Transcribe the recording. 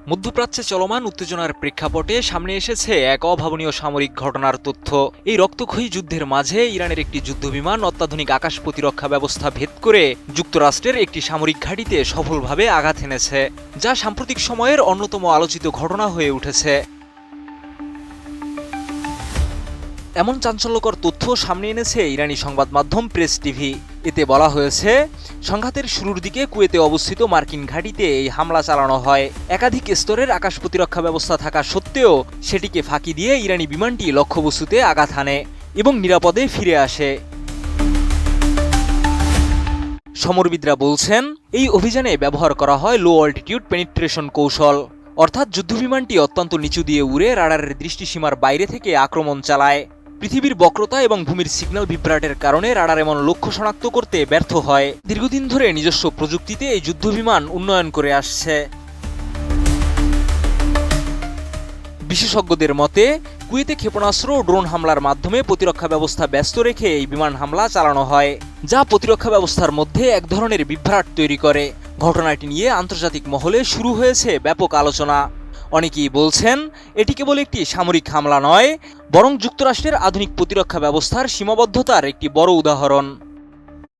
মধ্যপ্রাচ্যে চলমান উত্তেজনার প্রেক্ষাপটে সামনে এসেছে এক অভাবনীয় সামরিক ঘটনার তথ্য। এই রক্তক্ষয়ী যুদ্ধের মাঝে ইরানের একটি যুদ্ধবিমান অত্যাধুনিক আকাশ প্রতিরক্ষা ব্যবস্থা ভেদ করে যুক্তরাষ্ট্রের একটি সামরিক ঘাঁটিতে সফলভাবে আঘাত এনেছে, যা সাম্প্রতিক সময়ের অন্যতম আলোচিত ঘটনা হয়ে উঠেছে। এমন চাঞ্চল্যকর তথ্য সামনে এনেছে ইরানি সংবাদ মাধ্যম প্রেস টিভি। এতে বলা হয়েছে, সংঘাতের শুরুর দিকে কুয়েতে অবস্থিত মার্কিন ঘাঁটিতে এই হামলা চালানো হয়। একাধিক স্তরের আকাশ প্রতিরক্ষা ব্যবস্থা থাকা সত্ত্বেও সেটিকে ফাঁকি দিয়ে ইরানি বিমানটি লক্ষ্যবস্তুতে আঘাত হানে এবং নিরাপদে ফিরে আসে। সমরবিদরা বলছেন, এই অভিযানে ব্যবহার করা হয় লো অল্টিটিউড পেনিট্রেশন কৌশল, অর্থাৎ যুদ্ধবিমানটি অত্যন্ত নিচু দিয়ে উড়ে রাডারের দৃষ্টিসীমার বাইরে থেকে আক্রমণ চালায়। পৃথিবীর বক্রতা এবং ভূমির সিগন্যাল বিভ্রাটের কারণে রাডার এমন লক্ষ্য শনাক্ত করতে ব্যর্থ হয়। দীর্ঘদিন ধরে নিজস্ব প্রযুক্তিতে এই যুদ্ধবিমান উন্নয়ন করে আসছে। বিশেষজ্ঞদের মতে, কুয়েতে ক্ষেপণাস্ত্র ও ড্রোন হামলার মাধ্যমে প্রতিরক্ষা ব্যবস্থা ব্যস্ত রেখে এই বিমান হামলা চালানো হয়, যা প্রতিরক্ষা ব্যবস্থার মধ্যে এক ধরনের বিভ্রাট তৈরি করে। ঘটনাটি নিয়ে আন্তর্জাতিক মহলে শুরু হয়েছে ব্যাপক আলোচনা। অনেকেই বলছেন, এটি কেবল একটি সামরিক হামলা নয়, বরং যুক্তরাষ্ট্রের আধুনিক প্রতিরক্ষা ব্যবস্থার সীমাবদ্ধতার একটি বড় উদাহরণ।